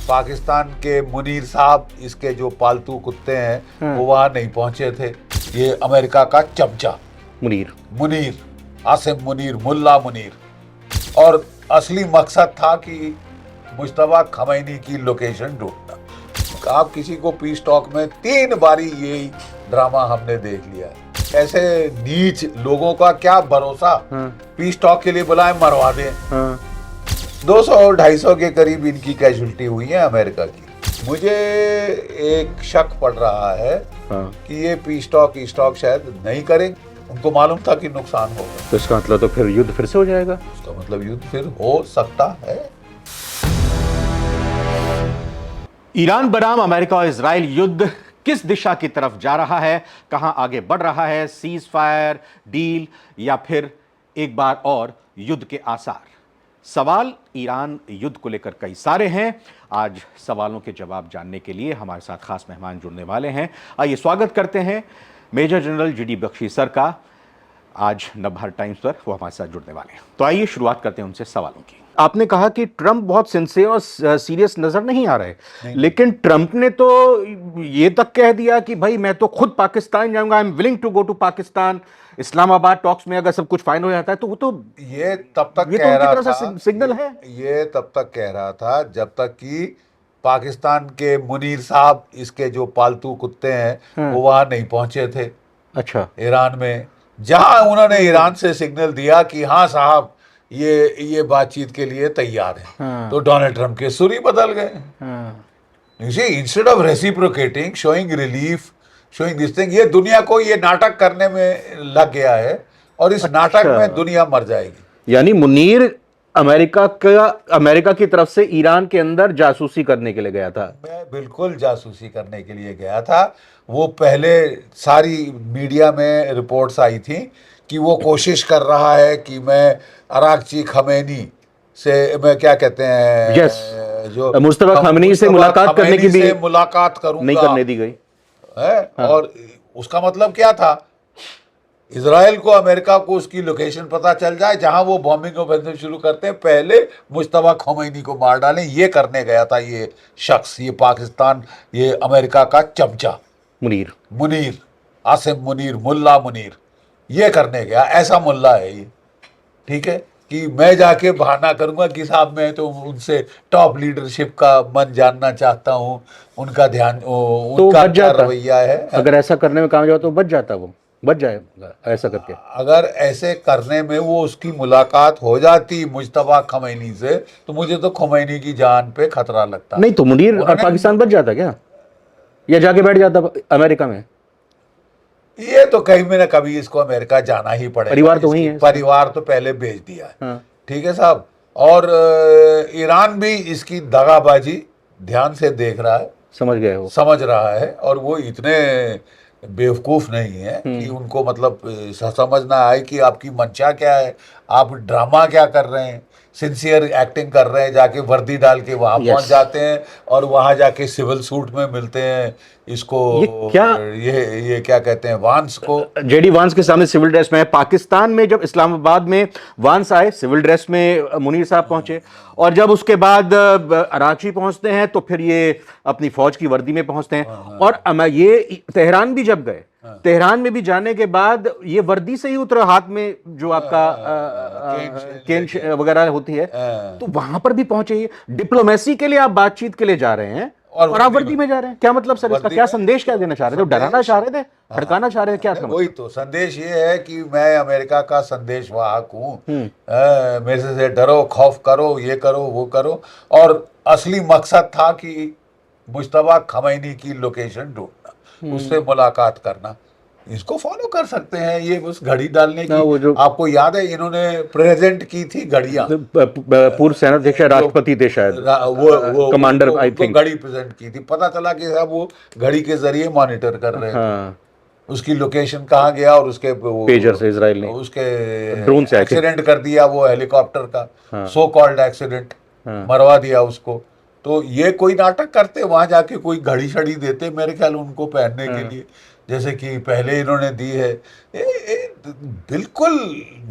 पाकिस्तान के मुनीर साहब, इसके जो पालतू कुत्ते हैं वो वहां नहीं पहुंचे थे। ये अमेरिका का चमचा मुनीर आसिम मुनीर, मुल्ला मुनीर, और असली मकसद था कि मुश्तबा खमैनी की लोकेशन ढूंढना। आप किसी को पीस टॉक में 3 बारी यही ड्रामा हमने देख लिया है। ऐसे नीच लोगों का क्या भरोसा, पीस टॉक के लिए बुलाए मरवा दें। 200-250 के करीब इनकी कैजुअल्टी हुई है अमेरिका की। मुझे एक शक पड़ रहा है कि ये पीस टॉक शायद नहीं करेंगे। उनको मालूम था कि नुकसान होगा। तो इसका मतलब तो फिर युद्ध फिर से हो जाएगा। उसका मतलब युद्ध फिर हो सकता है। ईरान बनाम अमेरिका और इजराइल युद्ध किस दिशा की तरफ जा रहा है, कहां आगे बढ़ रहा है, सीज फायर डील या फिर एक बार और युद्ध के आसार। सवाल ईरान युद्ध को लेकर कई सारे हैं। आज सवालों के जवाब जानने के लिए हमारे साथ खास मेहमान जुड़ने वाले हैं। आइए स्वागत करते हैं major general GD Bakshi sir का। आज नवभारत टाइम्स पर वो हमारे साथ जुड़ने वाले हैं। तो आइए शुरुआत करते हैं उनसे सवालों की। आपने कहा कि ट्रंप बहुत सिंसियर और सीरियस नजर नहीं आ रहे, लेकिन ट्रंप ने तो ये तक कह दिया कि भाई मैं तो खुद पाकिस्तान जाऊंगा, I am willing to go to Pakistan. Islamabad talks में अगर सब कुछ फाइनल हो जाता है तो वो तो ये तब तक ये कह तो रहा तरह था, से सिग्नल है। ये तब तक कह रहा था जब तक कि पाकिस्तान के मुनीर साहब, इसके जो पालतू कुत्ते हैं वो वहां नहीं पहुंचे थे। अच्छा, ईरान में जहां उन्होंने ईरान से सिग्नल दिया कि हाँ साहब ये बातचीत के लिए तैयार है, तो डोनाल्ड ट्रंप के सुर ही बदल गए। Instead of reciprocating, showing relief, showing this thing, ये दुनिया को ये नाटक करने में लग गया है और इस नाटक में दुनिया मर जाएगी। यानी मुनीर अमेरिका की तरफ से ईरान के अंदर जासूसी करने के लिए गया था। मैं बिल्कुल जासूसी करने के लिए गया था। वो पहले सारी मीडिया में रिपोर्ट्स आई थी कि वो कोशिश कर रहा है कि मैं अरागची खमैनी से, मैं क्या कहते हैं, जो मुस्तफा खमैनी से मुलाकात करने की भी मुलाकात करूंगा, नहीं करने दी गई है। और उसका मतलब क्या था? इजराइल को, अमेरिका को उसकी लोकेशन पता चल जाए जहां वो बॉम्बिंग ऑपरेशन शुरू करते हैं, पहले मुश्तबा खमैनी को मार डालें। ये करने गया था ये शख्स, ये पाकिस्तान, ये अमेरिका का चमचा मुनीर आसिम मुनीर, मुल्ला मुनीर, ये करने गया। ऐसा मुल्ला है ये, ठीक है, कि मैं जाके बहाना करूंगा कि साहब मैं तो उनसे टॉप लीडरशिप का मन जानना चाहता हूं, उनका ध्यान, उनका क्या रवैया है। अगर ऐसा करने में कामयाब तो बच जाएगा ऐसा करके। अगर ऐसे करने में वो उसकी मुलाकात हो जाती मुश्तबा खमैनी से, तो मुझे तो खमैनी की जान पे खतरा लगता। नहीं तो मुनीर और पाकिस्तान बच जाता क्या, या जाके बैठ जाता अमेरिका में? ये तो कहीं में ना कभी इसको अमेरिका जाना ही पड़ेगा। परिवार तो वही है, परिवार तो पहले भेज दिया है। ठीक है साहब। और ईरान भी इसकी दगाबाजी ध्यान से देख रहा है, समझ रहा है, और वो इतने बेवकूफ नहीं है कि उनको मतलब समझ ना आए कि आपकी मंशा क्या है, आप ड्रामा क्या कर रहे हैं, सिंसियर एक्टिंग कर रहे हैं। जाके वर्दी डाल के वहां पहुंच जाते हैं और वहां जाके सिविल सूट में मिलते हैं इसको, ये क्या कहते हैं, वांस को। जेडी वांस के सामने सिविल ड्रेस में है। पाकिस्तान में जब इस्लामाबाद में वांस आए सिविल ड्रेस में, मुनीर साहब पहुंचे, और जब उसके बाद कराची पहुंचते हैं तो फिर ये अपनी फौज की वर्दी में पहुंचते हैं। और ये तेहरान भी जब गए, तेहरान में भी जाने के बाद ये वर्दी से ही उतरे, हाथ में जो आपका केन वगैरह होती है, तो वहां पर भी पहुंचे। डिप्लोमेसी के लिए आप बातचीत के लिए जा रहे हैं और आप वर्दी में जा रहे हैं। क्या मतलब सर, इसका क्या संदेश क्या देना चाह रहे थे? डराना चाह रहे थे, भड़काना चाह रहे थे, क्या समझ? वही तो संदेश ये है कि मैं अमेरिका का संदेश वाहक हूँ, मेरे से डरो, खौफ करो, ये करो, वो करो। और असली मकसद था कि मुश्तबा खमैनी की लोकेशन ढूंढना, उससे मुलाकात करना। इसको फॉलो कर सकते हैं, ये बस घड़ी डालने की। आपको याद है इन्होंने प्रेजेंट की थी घड़ियां, पूर्व सेनाध्यक्ष राष्ट्रपति थे शायद, वो कमांडर आई थिंक, घड़ी प्रेजेंट की थी। पता चला कि साहब वो घड़ी के जरिए मॉनिटर कर रहे थे उसकी लोकेशन कहाँ गया, और उसके पेजर से इजराइल ने उसके ड्रोन से एक्सीडेंट कर दिया, वो हेलीकॉप्टर का सो कॉल्ड एक्सीडेंट, मरवा दिया उसको। तो ये कोई नाटक करते, वहां जाके कोई घड़ी शड़ी देते मेरे ख्याल उनको पहनने के लिए, जैसे कि पहले इन्होंने दी है। बिल्कुल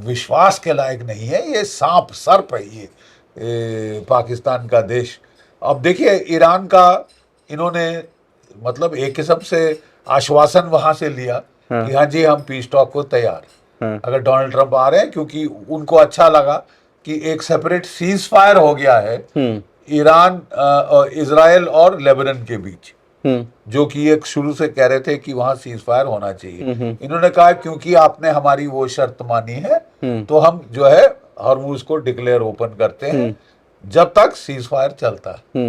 विश्वास के लायक नहीं है। ये सांप सर्प है ये पाकिस्तान का देश। अब देखिए ईरान का इन्होंने मतलब एक किस्म से आश्वासन वहां से लिया कि हाँ जी हम पीस टॉक को तैयार हैं। अगर डोनाल्ड ट्रंप आ रहे हैं क्योंकि उनको अच्छा लगा कि एक सेपरेट सीज फायर हो गया है ईरान इजराइल और लेबनान के बीच, जो कि एक शुरू से कह रहे थे कि वहां सीज फायर होना चाहिए। इन्होंने कहा क्योंकि आपने हमारी वो शर्त मानी है तो हम जो है हॉर्मुज को डिक्लेयर ओपन करते हैं जब तक सीज फायर चलता है।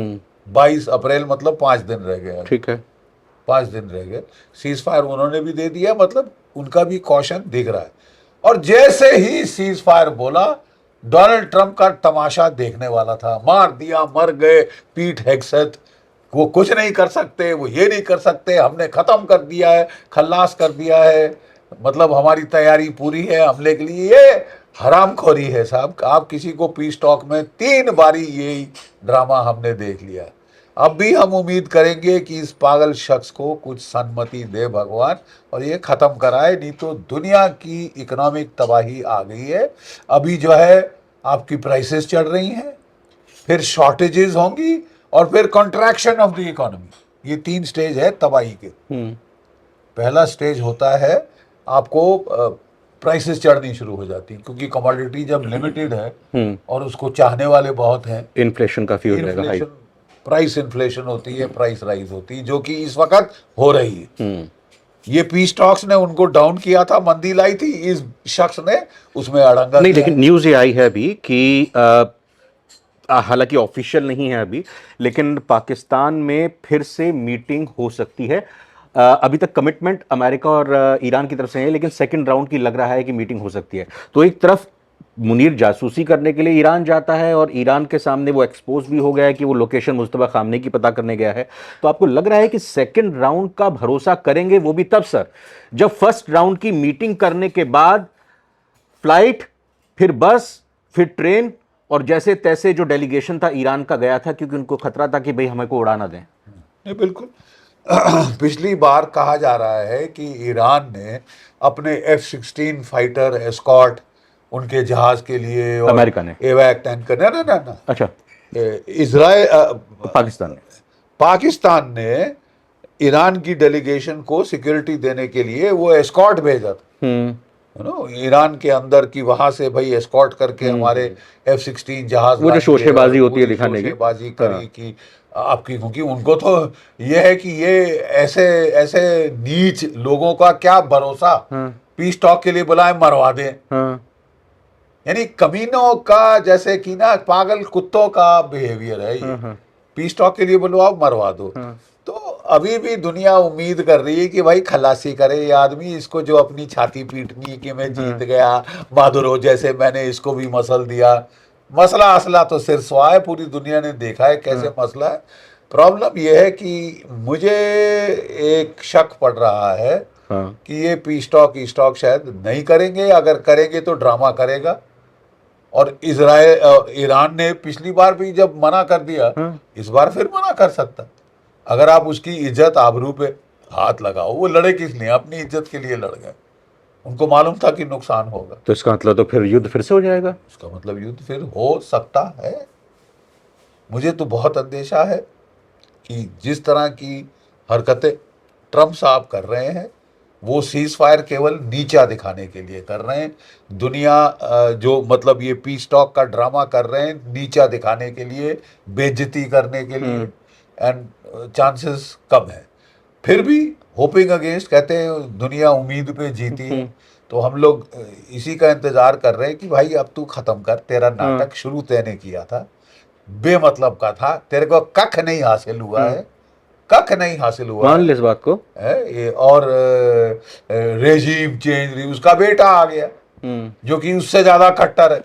22 अप्रैल मतलब 5 दिन रह गए। ठीक है, 5 दिन रह गए। सीज फायर उन्होंने भी दे दिया, मतलब उनका भी कॉशन दिख रहा है। और जैसे ही सीज फायर बोला, डोनाल्ड ट्रंप का तमाशा देखने वाला था। मार दिया, मर गए, पीट हेग्सेथ, वो कुछ नहीं कर सकते, वो ये नहीं कर सकते, हमने खत्म कर दिया है, खल्लास कर दिया है, मतलब हमारी तैयारी पूरी है हमले के लिए। ये हरामखोरी है साहब। आप किसी को पीस टॉक में 3 बारी यही ड्रामा हमने देख लिया। अब भी हम उम्मीद करेंगे कि इस पागल शख्स को कुछ सन्मति दे भगवान और ये खत्म कराए, नहीं तो दुनिया की इकोनॉमिक तबाही आ गई है। अभी जो है आपकी प्राइसेस चढ़ रही हैं, फिर शॉर्टेजेस होंगी और फिर कॉन्ट्रैक्शन ऑफ द इकोनॉमी। ये 3 स्टेज है तबाही के। पहला स्टेज होता है आपको प्राइसेस चढ़नी शुरू हो जाती है, क्योंकि कमोडिटी जब लिमिटेड है और उसको चाहने वाले बहुत हैं, इन्फ्लेशन काफी हो जाएगा, हाई प्राइस इन्फ्लेशन होती है, प्राइस राइज होती है, जो कि इस वक्त हो रही है। ये पीस टॉक्स ने उनको डाउन किया था, मंदी लाई थी, इस शख्स ने उसमें अड़ंगा नहीं, किया। लेकिन न्यूज ये आई है अभी कि हालांकि ऑफिशियल नहीं है अभी, लेकिन पाकिस्तान में फिर से मीटिंग हो सकती है। अभी तक कमिटमेंट अमेरिका और ईरान की तरफ से है, लेकिन सेकंड राउंड की लग रहा है कि मीटिंग हो सकती है। तो एक तरफ मुनीर जासूसी करने के लिए ईरान जाता है और ईरान के सामने वो एक्सपोज भी हो गया है कि वो लोकेशन मुस्तफा खामनेई की पता करने गया है। तो आपको लग रहा है कि सेकंड राउंड का भरोसा करेंगे वो भी तब सर जब फर्स्ट राउंड की मीटिंग करने के बाद फ्लाइट, फिर बस, फिर ट्रेन और जैसे तैसे जो डेलीगेशन था ईरान का गया था, क्योंकि उनको खतरा था कि भाई हमें को उड़ाना दें। नहीं, बिल्कुल। पिछली बार कहा जा रहा है कि ईरान ने अपने F-16 फाइटर एस्कॉर्ट उनके जहाज के लिए और अमेरिका ने एवैक टैंकर ना अच्छा इजराइल पाकिस्तान ने पाकिस्तान ने ईरान की डेलीगेशन को सिक्योरिटी देने के लिए वो एस्कॉर्ट भेजा था, ईरान के अंदर की, वहां से भाई एस्कॉर्ट करके हमारे F-16 जहाज वो जो शोशेबाजी होती है दिखाने की, शोशेबाजी करी कि आपकी, क्योंकि उनको तो ये है कि ये ऐसे ऐसे नीच लोगों का क्या भरोसा पीस टॉक के लिए बुलाए मरवा दें। यानी कमीनों का, जैसे कि ना पागल कुत्तों का बिहेवियर है ये। पीस टॉक के लिए बुलवाओ, मरवा दो। तो अभी भी दुनिया उम्मीद कर रही है कि भाई खलासी करे ये आदमी, इसको जो अपनी छाती पीटनी कि मैं जीत गया, बहादुर हो जैसे मैंने इसको भी मसल दिया। मसला असला तो सिर स्वाह है, पूरी दुनिया ने देखा है कैसे मसला है। प्रॉब्लम यह है कि मुझे एक शक पड़ रहा है कि ये पीस टॉक ईस्टॉक शायद नहीं करेंगे, अगर करेंगे तो ड्रामा करेगा। और ईरान ने पिछली बार भी जब मना कर दिया, इस बार फिर मना कर सकता। अगर आप उसकी इज्जत आबरू पे हाथ लगाओ, वो लड़े किस लिए? अपनी इज्जत के लिए लड़ गए, उनको मालूम था कि नुकसान होगा। तो इसका मतलब तो फिर युद्ध फिर से हो जाएगा। इसका मतलब युद्ध फिर हो सकता है। मुझे तो बहुत अंदेशा है कि जिस तरह की हरकतें ट्रंप साहब कर रहे हैं, वो सीज फायर केवल नीचा दिखाने के लिए कर रहे हैं। दुनिया जो मतलब ये पीस टॉक का ड्रामा कर रहे हैं नीचा दिखाने के लिए, बेइज्जती करने के लिए, एंड चांसेस कम है। फिर भी होपिंग अगेंस्ट, कहते हैं दुनिया उम्मीद पे जीती है। तो हम लोग इसी का इंतजार कर रहे हैं कि भाई अब तू खत्म कर, तेरा नाटक शुरू तैने किया था, बेमतलब का था, तेरे को कख नहीं हासिल हुआ है, कख नहीं हासिल हुआ मान ले इस बात को है ये। और रेजीम चेंज, उसका बेटा आ गया जो कि उससे ज्यादा कट्टर है,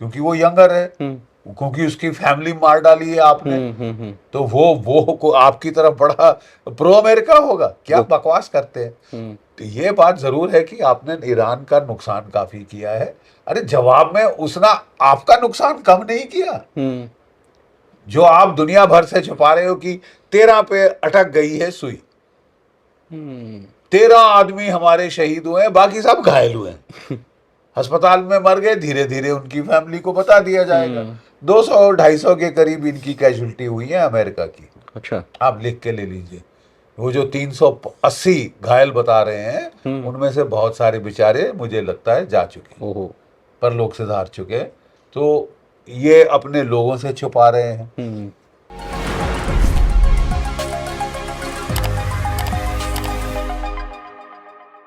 क्योंकि वो यंगर है, क्योंकि उसकी फैमिली मार डाली है आपने। तो वो को आपकी तरफ बड़ा प्रो अमेरिका होगा क्या? बकवास करते हैं। तो ये बात जरूर है कि आपने ईरान का नुकसान काफी किया है। अरे जवाब में उसने आपका नुकसान कम नहीं किया, जो आप दुनिया भर से छुपा रहे हो कि 13 पे अटक गई है सुई। 13 आदमी हमारे शहीद हुए हैं, बाकी सब घायल हुए हैं। अस्पताल में मर गए, धीरे धीरे उनकी फैमिली को बता दिया जाएगा। 200-250 के करीब इनकी कैजुअल्टी हुई है अमेरिका की। अच्छा, आप लिख के ले लीजिए। वो जो 380 घायल बता रहे हैं, उनमें से बहुत सारे बेचारे मुझे लगता है जा चुके, ओहो, परलोक से धार चुके। तो ये अपने लोगों से छुपा रहे हैं।